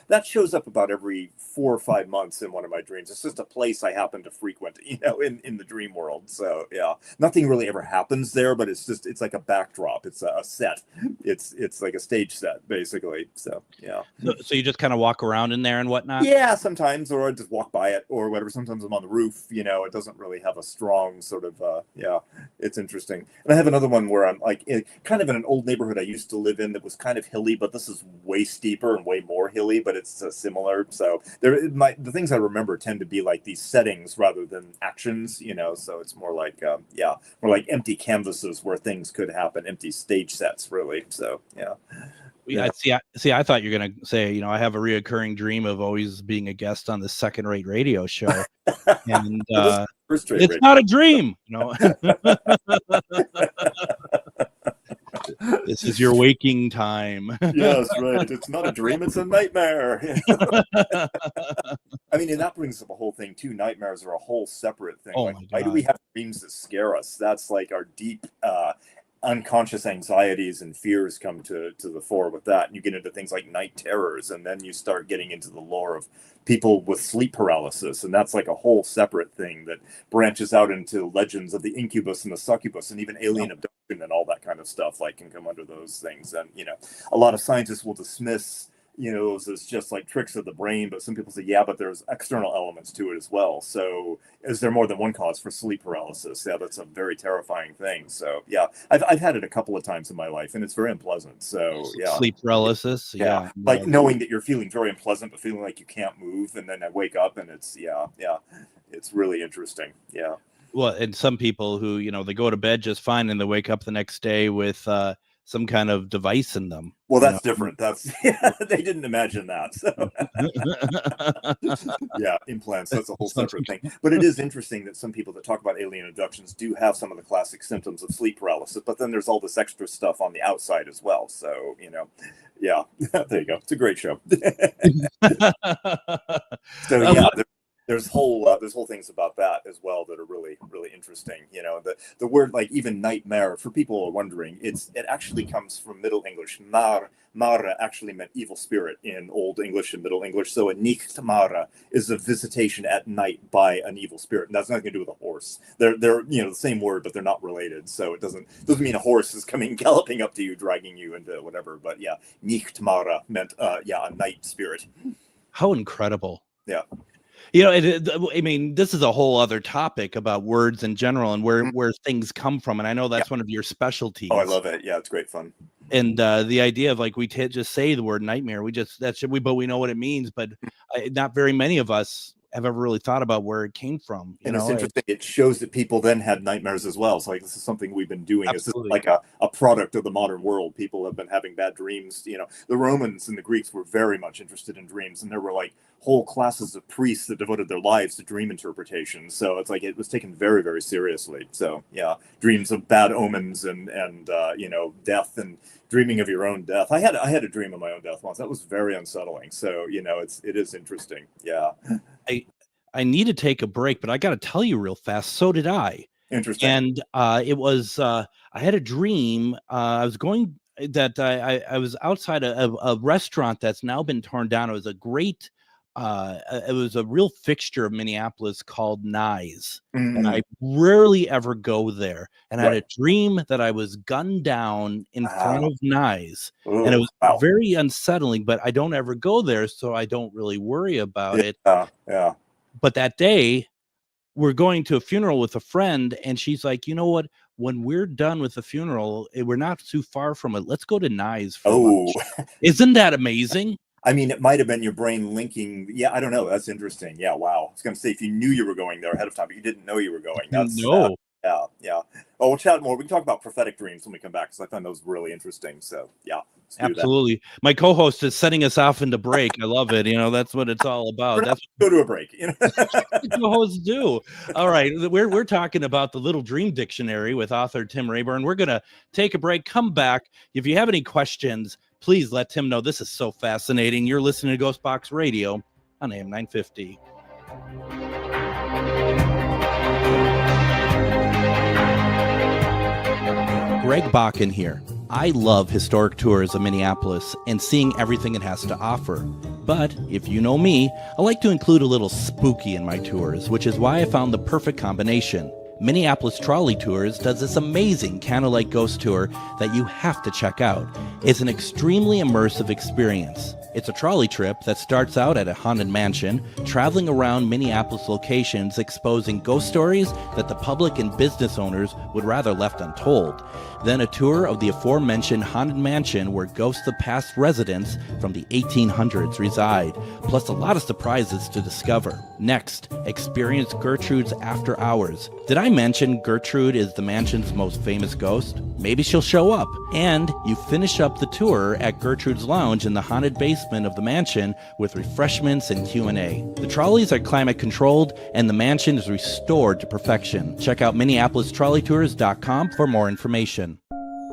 that shows up about every 4 or 5 months in one of my dreams. It's just a place I happen to frequent, in the dream world. So yeah, nothing really ever happens there, but it's like a backdrop. It's a set. It's like a stage set basically. So yeah. So you just kind of walk around in there and whatnot? Yeah, sometimes, or I just walk by it or whatever. Sometimes I'm on the roof, it doesn't really have a strong sort of, it's interesting. And I have another one where I'm like kind of in an old neighborhood I used to live in that was kind of hilly, but this is way steeper and way more hilly, but it's similar. So the things I remember tend to be like these settings rather than actions, so it's more like, more like empty canvases where things could happen, empty stage sets really. So yeah. Yeah. I thought you were going to say, I have a reoccurring dream of always being a guest on the second-rate radio show. And it's not a dream. This is your waking time. Yes, right. It's not a dream, it's a nightmare. I mean, and that brings up a whole thing too. Nightmares are a whole separate thing. Oh, like, why do we have dreams that scare us? That's like our deep unconscious anxieties and fears come to the fore with that, and you get into things like night terrors, and then you start getting into the lore of people with sleep paralysis, and that's like a whole separate thing that branches out into legends of the incubus and the succubus, and even alien abduction and all that kind of stuff like can come under those things. And a lot of scientists will dismiss those as just like tricks of the brain, but some people say, yeah, but there's external elements to it as well. So is there more than one cause for sleep paralysis? Yeah, that's a very terrifying thing. So yeah, I've had it a couple of times in my life, and it's very unpleasant. So yeah, sleep paralysis. Yeah. Like knowing that you're feeling very unpleasant, but feeling like you can't move, and then I wake up and it's it's really interesting. Yeah. Well, and some people who they go to bed just fine, and they wake up the next day with some kind of device in them. Well, that's different. That's they didn't imagine that. So. Yeah, implants. That's a whole separate thing. But it is interesting that some people that talk about alien abductions do have some of the classic symptoms of sleep paralysis, but then there's all this extra stuff on the outside as well. So, yeah, there you go. It's a great show. So yeah, there's whole things about that as well that are really, really interesting. The word, like even nightmare, for people who are wondering, it actually comes from Middle English. Mara actually meant evil spirit in Old English and Middle English. So a nichtmara is a visitation at night by an evil spirit, and that's nothing to do with a horse. They're the same word, but they're not related. So it doesn't mean a horse is coming galloping up to you, dragging you into whatever. But yeah, nichtmara meant a night spirit. How incredible! Yeah. I mean, this is a whole other topic about words in general and where things come from. And I know that's one of your specialties. Oh, I love it. Yeah, it's great fun. And the idea of like, we just say the word nightmare, but we know what it means. But not very many of us have ever really thought about where it came from. It's interesting. It shows that people then had nightmares as well. So like, this is something we've been doing. Absolutely. It's like a product of the modern world. People have been having bad dreams. The Romans and the Greeks were very much interested in dreams, and there were like whole classes of priests that devoted their lives to dream interpretation. So it's like it was taken very, very seriously. So yeah, dreams of bad omens and death and dreaming of your own death. I had a dream of my own death once. That was very unsettling. So it is interesting. Yeah. I need to take a break, but I got to tell you real fast. So did I. Interesting. And it was I had a dream. I was going that I was outside a restaurant that's now been torn down. It was a great. It was a real fixture of Minneapolis called Nye's, and I rarely ever go there. And I had a dream that I was gunned down in front of Nye's, and it was very unsettling. But I don't ever go there, so I don't really worry about it. Yeah. But that day, we're going to a funeral with a friend, and she's like, you know what? When we're done with the funeral, we're not too far from it. Let's go to Nye's for lunch. Isn't that amazing? I mean, it might have been your brain linking. Yeah, I don't know. That's interesting. Yeah, wow. I was going to say, if you knew you were going there ahead of time, but you didn't know you were going. That's yeah. Oh, we'll chat more. We can talk about prophetic dreams when we come back, because I found those really interesting. So yeah, absolutely. My co-host is setting us off into break. I love it. That's what it's all about. That's go to a break. That's what co-hosts do. All right, we're talking about the Little Dream Dictionary with author Tim Rayborn. We're gonna take a break. Come back. If you have any questions, please let Tim know. This is so fascinating. You're listening to GhostBox Radio on AM 950. Greg Bakun here. I love historic tours of Minneapolis and seeing everything it has to offer. But if you know me, I like to include a little spooky in my tours, which is why I found the perfect combination. Minneapolis Trolley Tours does this amazing candlelight ghost tour that you have to check out. It's an extremely immersive experience. It's a trolley trip that starts out at a haunted mansion, traveling around Minneapolis locations exposing ghost stories that the public and business owners would rather left untold. Then a tour of the aforementioned haunted mansion where ghosts of past residents from the 1800s reside, plus a lot of surprises to discover. Next, experience Gertrude's After Hours. Did I mention Gertrude is the mansion's most famous ghost? Maybe she'll show up. And you finish up the tour at Gertrude's Lounge in the haunted basement of the mansion with refreshments and Q&A. The trolleys are climate controlled and the mansion is restored to perfection. Check out MinneapolisTrolleyTours.com for more information.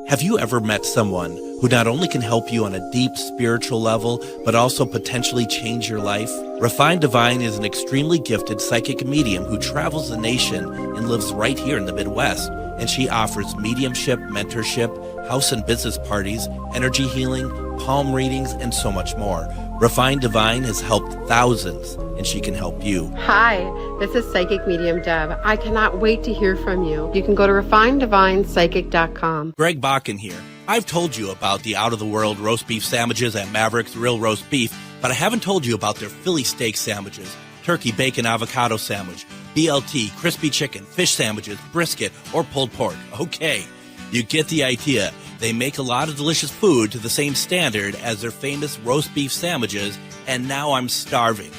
Have you ever met someone who not only can help you on a deep spiritual level, but also potentially change your life? Refined Divine is an extremely gifted psychic medium who travels the nation and lives right here in the Midwest. And she offers mediumship, mentorship, house and business parties, energy healing, palm readings, and so much more. Refined Divine has helped thousands, and she can help you. Hi, this is Psychic Medium Deb. I cannot wait to hear from you. You can go to refineddivinepsychic.com. Greg Bakun here. I've told you about the out-of-the-world roast beef sandwiches at Maverick's Real Roast Beef, but I haven't told you about their Philly steak sandwiches, turkey, bacon, avocado sandwich, BLT, crispy chicken, fish sandwiches, brisket, or pulled pork. Okay, you get the idea. They make a lot of delicious food to the same standard as their famous roast beef sandwiches, and now I'm starving.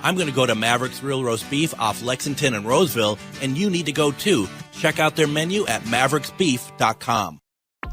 I'm going to go to Maverick's Real Roast Beef off Lexington and Roseville, and you need to go too. Check out their menu at mavericksbeef.com.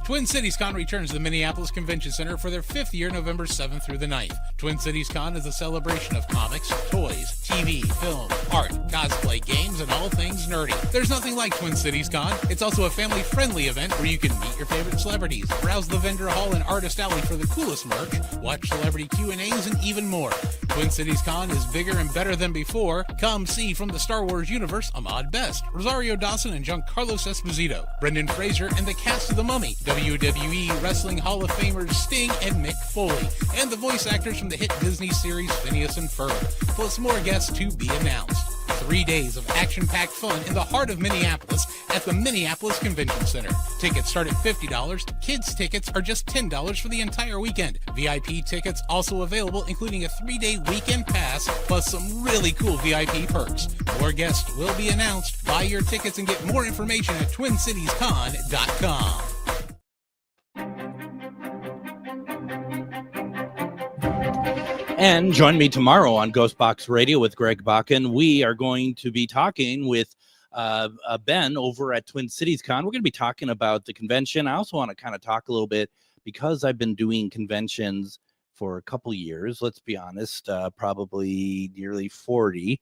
Twin Cities Con returns to the Minneapolis Convention Center for their 5th year, November 7th through the 9th. Twin Cities Con is a celebration of comics, toys, TV, film, art, cosplay, games, and all things nerdy. There's nothing like Twin Cities Con. It's also a family-friendly event where you can meet your favorite celebrities, browse the vendor hall and artist alley for the coolest merch, watch celebrity Q&As, and even more. Twin Cities Con is bigger and better than before. Come see from the Star Wars universe Ahmad Best, Rosario Dawson and Giancarlo Esposito, Brendan Fraser, and the cast of The Mummy, WWE Wrestling Hall of Famers Sting and Mick Foley, and the voice actors from the hit Disney series Phineas and Ferb, plus more guests to be announced. 3 days of action-packed fun in the heart of Minneapolis at the Minneapolis Convention Center. Tickets start at $50. Kids tickets are just $10 for the entire weekend. VIP tickets also available, including a 3-day weekend pass, plus some really cool VIP perks. More guests will be announced. Buy your tickets and get more information at TwinCitiesCon.com. And join me tomorrow on GhostBox Radio with Greg Bakun. We are going to be talking with Ben over at Twin Cities Con. We're going to be talking about the convention. I also want to kind of talk a little bit, because I've been doing conventions for a couple years. Let's be honest, probably nearly 40.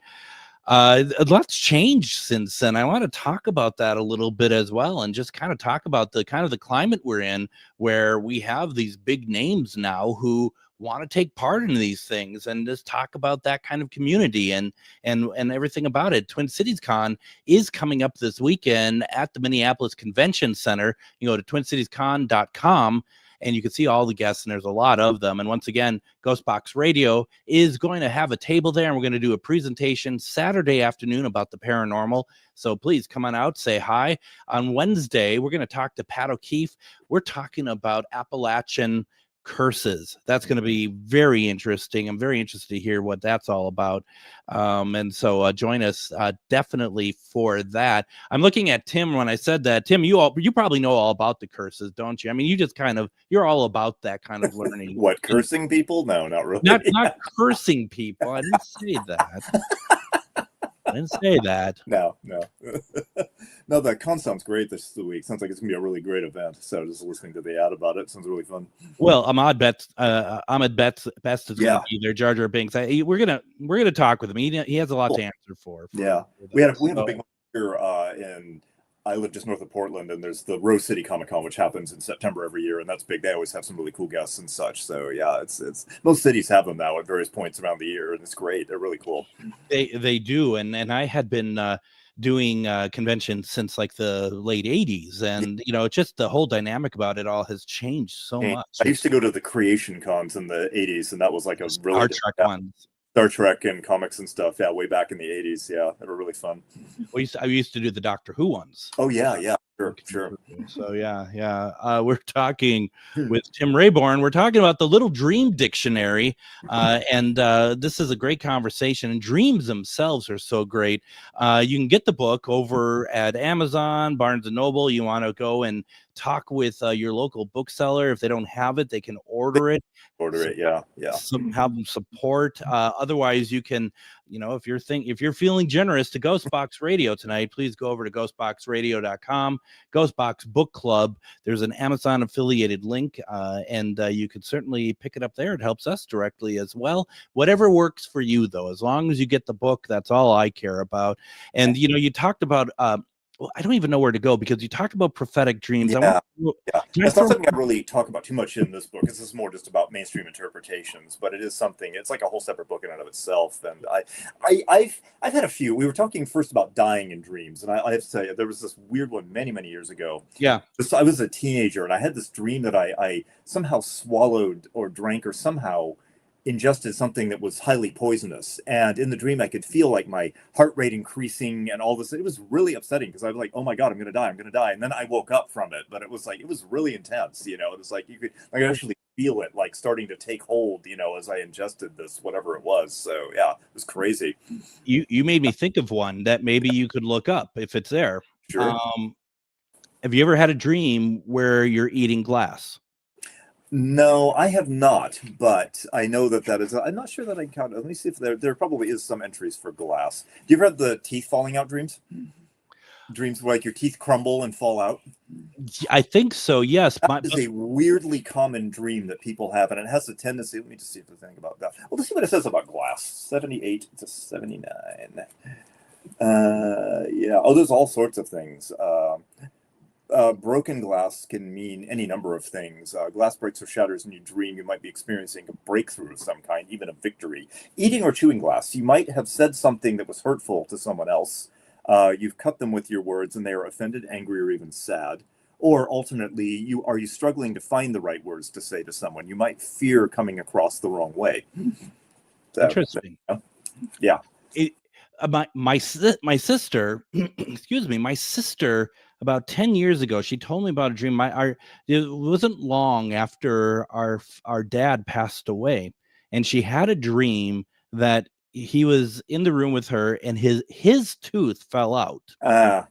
A lot's changed since then. I want to talk about that a little bit as well, and just kind of talk about the climate we're in, where we have these big names now who want to take part in these things, and just talk about that kind of community and everything about it. Twin Cities Con is coming up this weekend at the Minneapolis Convention Center. You go to twincitiescon.com and you can see all the guests, and there's a lot of them. And once again, GhostBox Radio is going to have a table there, and we're going to do a presentation Saturday afternoon about the paranormal. So please come on out, say hi. On Wednesday, we're going to talk to Pat O'Keefe. We're talking about Appalachian curses. That's going to be very interesting. I'm very interested to hear what that's all about. And so join us definitely for that. I'm looking at Tim when I said that. Tim, you probably know all about the curses, don't you? I mean, you just you're all about that kind of learning. What, cursing people? No, not really. Not cursing people. I didn't say that. I didn't say that. No. No, the con sounds great this week. Sounds like it's gonna be a really great event. So just listening to the ad about it sounds really fun. Well, Ahmed Best is gonna be there. Jar Jar Binks. We're gonna talk with him. He has a lot to answer for. Yeah, we have a big one here I live just north of Portland, and there's the Rose City Comic Con, which happens in September every year, and that's big. They always have some really cool guests and such. So yeah, it's most cities have them now at various points around the year, and it's great. They're really cool. They do, and I had been doing conventions since like the late 80s, and it's just the whole dynamic about it all has changed so much. I used to go to the creation cons in the 80s, and that was like a really Star Trek ones. Star Trek and comics and stuff. Yeah, way back in the 80s. Yeah, they were really fun. I used to do the Doctor Who ones. Oh yeah, sure. So yeah. We're talking with Tim Rayborn. We're talking about the Little Dream Dictionary, and this is a great conversation. And dreams themselves are so great. You can get the book over at Amazon, Barnes and Noble. You want to go and talk with your local bookseller. If they don't have it, they can order it. Yeah. Have them support. Otherwise, you can, if you're feeling generous to GhostBox Radio tonight, please go over to ghostboxradio.com, GhostBox Book Club. There's an Amazon affiliated link, and you can certainly pick it up there. It helps us directly as well. Whatever works for you, though, as long as you get the book, that's all I care about. And you talked about I don't even know where to go, because you talked about prophetic dreams. Yeah. It's not something I really talk about too much in this book, because this is more just about mainstream interpretations, but it is something, it's like a whole separate book in and of itself. And I've had a few. We were talking first about dying in dreams, and I have to tell you, there was this weird one many years ago. Yeah. I was a teenager, and I had this dream that I somehow swallowed or drank or somehow ingested something that was highly poisonous, and in the dream I could feel like my heart rate increasing and all this. It was really upsetting, because I was like, oh my god, I'm gonna die, and then I woke up from it. But it was really intense. It was like you could actually feel it like starting to take hold, as I ingested this whatever it was. So yeah, it was crazy. You made me think of one that maybe you could look up if it's there. Sure. Have you ever had a dream where you're eating glass? No, I have not, but I know that is. I'm not sure that I can count. Let me see if there probably is some entries for glass. Do you ever have the teeth falling out dreams? Dreams where like your teeth crumble and fall out? I think so, yes. That is a weirdly common dream that people have, and it has a tendency. Let me just see if there's anything about that. Well, let's see what it says about glass. 78 to 79. Yeah. Oh, there's all sorts of things. Broken glass can mean any number of things. Glass breaks or shatters in your dream. You might be experiencing a breakthrough of some kind, even a victory. Eating or chewing glass. You might have said something that was hurtful to someone else. You've cut them with your words, and they are offended, angry, or even sad. Or alternately, are you struggling to find the right words to say to someone? You might fear coming across the wrong way. Interesting. Yeah. My sister, excuse me, my sister, about 10 years ago, she told me about a dream. It wasn't long after our dad passed away, and she had a dream that he was in the room with her, and his tooth fell out. Yeah.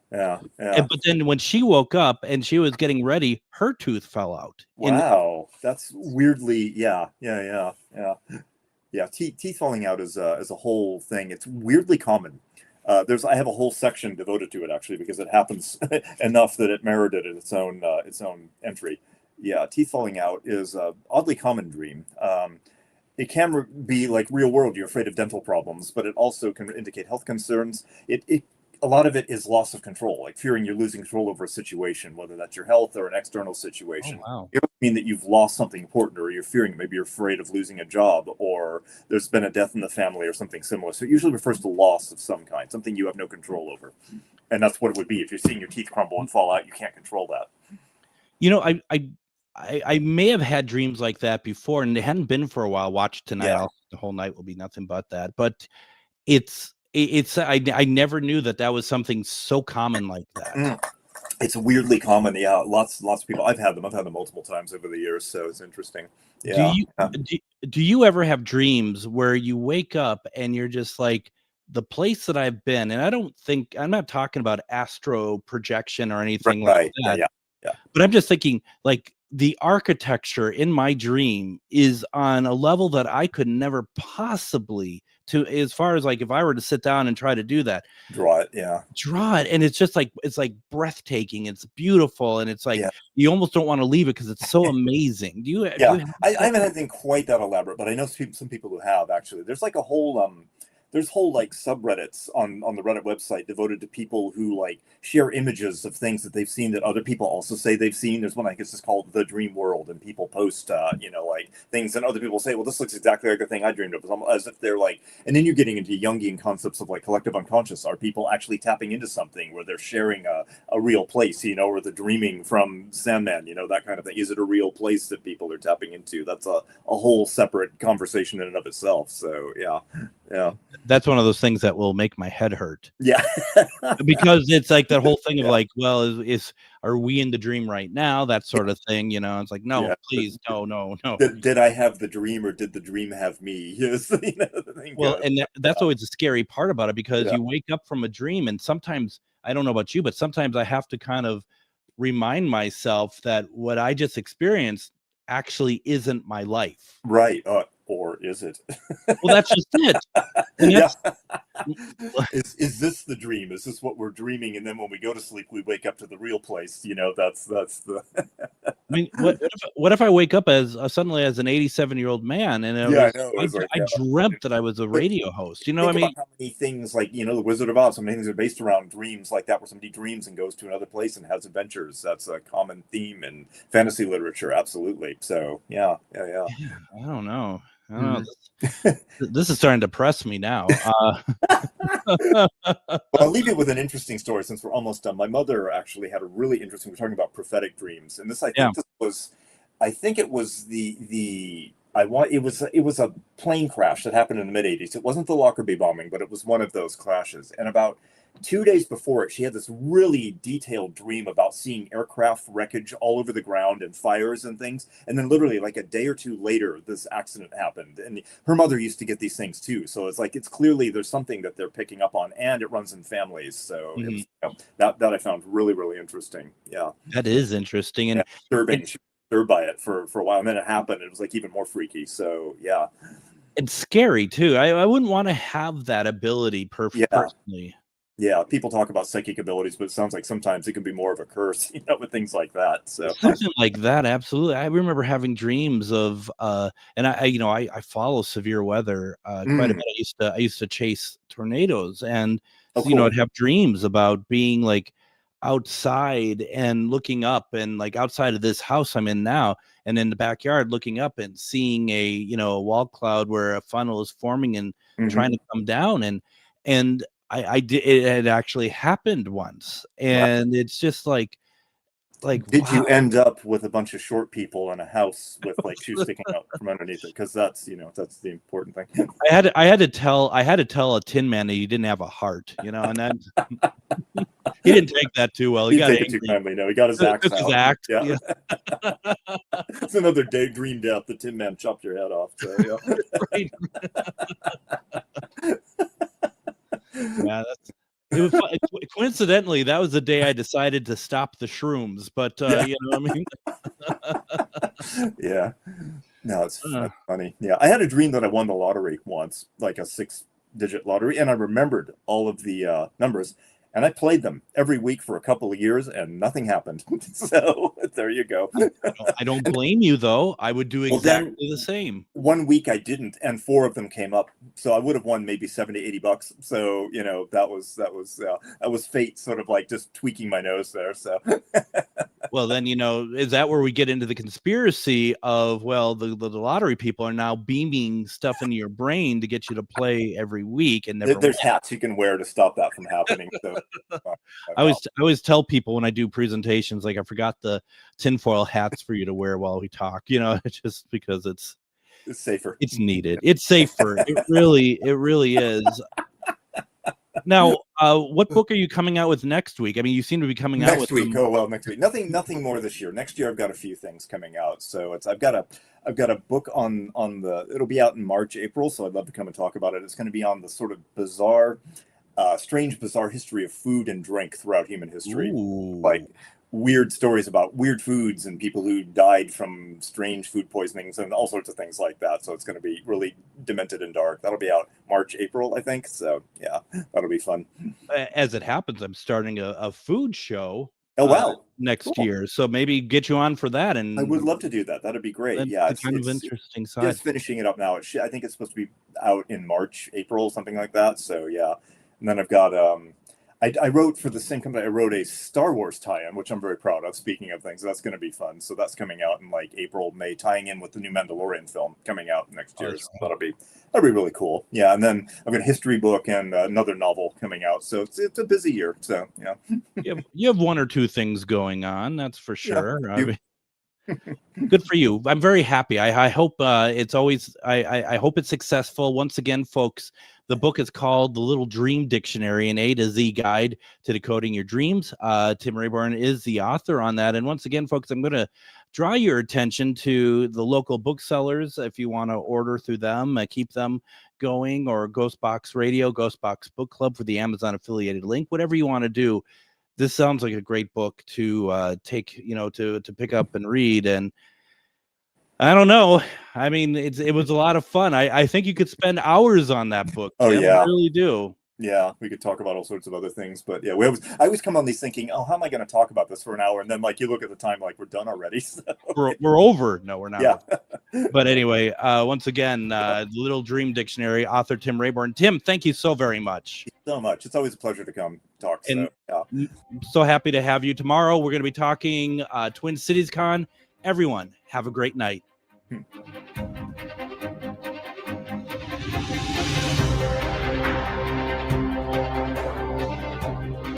But then when she woke up and she was getting ready, her tooth fell out. Wow, that's weirdly, yeah. Teeth falling out is a whole thing. It's weirdly common. I have a whole section devoted to it, actually, because it happens enough that it merited its own entry. Yeah, teeth falling out is a oddly common dream. It can be like real world. You're afraid of dental problems, but it also can indicate health concerns. A lot of it is loss of control, like fearing you're losing control over a situation, whether that's your health or an external situation. Oh, wow. It would mean that you've lost something important, or you're fearing, maybe you're afraid of losing a job, or there's been a death in the family or something similar. So it usually refers to loss of some kind, something you have no control over. And that's what it would be. If you're seeing your teeth crumble and fall out, you can't control that. You know, I may have had dreams like that before, and they hadn't been for a while. Watch tonight. Yeah. The whole night will be nothing but that. But I never knew that was something so common like that. It's weirdly common. Yeah, lots of people. I've had them multiple times over the years, so it's interesting. Yeah. Do you ever have dreams where you wake up and you're just like, the place that I've been, and I'm not talking about astro projection or anything like that. Yeah. But I'm just thinking, like, the architecture in my dream is on a level that I could never possibly, as far as like if I were to sit down and try to do that, draw it, and it's just like, it's like breathtaking, it's beautiful, and it's like you almost don't want to leave it because it's so amazing. I haven't had anything quite that elaborate, but I know some people who have. Actually, there's like a whole there's whole like subreddits on the Reddit website devoted to people who like share images of things that they've seen that other people also say they've seen. There's one I guess it's called The Dream World, and people post like things, and other people say, well, this looks exactly like the thing I dreamed of, as if they're like, and then you're getting into Jungian concepts of like collective unconscious. Are people actually tapping into something where they're sharing a real place, or the dreaming from Sandman, that kind of thing? Is it a real place that people are tapping into? That's a whole separate conversation in and of itself. So yeah. That's one of those things that will make my head hurt. Yeah. Because it's like that whole thing of like, well, are we in the dream right now? That sort of thing, It's like, no, please, no. Did I have the dream, or did the dream have me? Yes. Well, and that's always the scary part about it, because you wake up from a dream, and sometimes, I don't know about you, but sometimes I have to kind of remind myself that what I just experienced actually isn't my life. Right. Or is it? Well, that's just it. Is this the dream? Is this what we're dreaming? And then when we go to sleep, we wake up to the real place. That's the. I mean, what if I wake up suddenly as an 87-year-old man, and I dreamt that I was a radio host? I mean, how many things, like the Wizard of Oz, so many things are based around dreams like that, where somebody dreams and goes to another place and has adventures. That's a common theme in fantasy literature. Absolutely. So yeah. I don't know. This is starting to depress me now. Well, I'll leave you with an interesting story since we're almost done. My mother actually had a really interesting. We're talking about prophetic dreams, and I think it was it was a plane crash that happened in the mid-'80s. It wasn't the Lockerbie bombing, but it was one of those crashes. And about 2 days before it, she had this really detailed dream about seeing aircraft wreckage all over the ground and fires and things. And then literally like a day or two later, this accident happened. And her mother used to get these things too. So it's like, it's clearly there's something that they're picking up on, and it runs in families. So it was, that I found really, really interesting. Yeah. That is interesting. And disturbing. She was disturbed by it for a while. And then it happened. It was like even more freaky. So yeah. It's scary too. I wouldn't want to have that ability personally. Yeah, people talk about psychic abilities, but it sounds like sometimes it can be more of a curse, with things like that. So something like that, absolutely. I remember having dreams of, and I follow severe weather quite a bit. I used to chase tornadoes, and I'd have dreams about being like outside and looking up, and like outside of this house I'm in now, and in the backyard looking up and seeing a wall cloud where a funnel is forming and trying to come down, and I did. It had actually happened once, and it's just like. Did you end up with a bunch of short people in a house with like shoes sticking out from underneath it? Because that's that's the important thing. I had to tell a Tin Man that he didn't have a heart, and that he didn't take that too well. He got it too kindly. No, he got his axe out. His axe. Yeah. It's another dream death. The Tin Man chopped your head off. So, right. Yeah, it was fun. Coincidentally, that was the day I decided to stop the shrooms, but you know what I mean? Yeah. No, it's funny. Yeah, I had a dream that I won the lottery once, like a 6-digit lottery, and I remembered all of the numbers. And I played them every week for a couple of years, and nothing happened. So there you go. I don't blame you, though. I would do exactly the same. One week I didn't, and 4 of them came up. So I would have won maybe $70, $80. So, you know, that was fate sort of like just tweaking my nose there. So well, then, you know, is that where we get into the conspiracy of, well, the lottery people are now beaming stuff into your brain to get you to play every week, and there's hats you can wear to stop that from happening. So I always tell people when I do presentations, like, I forgot the tinfoil hats for you to wear while we talk, you know, just because it's safer. It's needed. It's safer. It really is. Now, what book are you coming out with next week? I mean, you seem to be coming out with next week. Nothing more this year. Next year, I've got a few things coming out. So I've got a book on it'll be out in March, April. So I'd love to come and talk about it. It's going to be on the sort of strange, bizarre history of food and drink throughout human history. Ooh. Like weird stories about weird foods and people who died from strange food poisonings and all sorts of things like that. So it's going to be really demented and dark. That'll be out March, April, I think. So yeah, that'll be fun. As it happens, I'm starting a food show. Oh, wow. Next year. So maybe get you on for that. And I would love to do that. That'd be great. Yeah. It's kind of interesting side. Just finishing it up now. I think it's supposed to be out in March, April, something like that. So yeah. And then I've got, I wrote for the same company, I wrote a Star Wars tie-in, which I'm very proud of. Speaking of things, that's going to be fun. So that's coming out in like April, May, tying in with the new Mandalorian film coming out next year. So that'll be really cool. Yeah, and then I've got a history book and another novel coming out. So it's a busy year. So yeah, you have 1 or 2 things going on. That's for sure. Yeah, I mean, good for you. I'm very happy. I hope it's always. I hope it's successful. Once again, folks. The book is called The Little Dream Dictionary, an A to Z guide to decoding your dreams. Tim Rayborn is the author on that. And once again, folks, I'm going to draw your attention to the local booksellers. If you want to order through them, keep them going, or GhostBox Radio, GhostBox Book Club for the Amazon affiliated link, whatever you want to do. This sounds like a great book to take, you know, to pick up and read. And I don't know. I mean, it was a lot of fun. I think you could spend hours on that book. Oh, yeah. I really do. Yeah, we could talk about all sorts of other things, but yeah, I always come on these thinking, oh, how am I going to talk about this for an hour? And then like you look at the time, like we're done already. So. We're over. No, we're not. Yeah. But anyway, once again, Little Dream Dictionary, author Tim Rayborn. Tim, thank you so very much. So much. It's always a pleasure to come talk. And so, yeah. So happy to have you. Tomorrow we're going to be talking Twin Cities Con. Everyone, have a great night.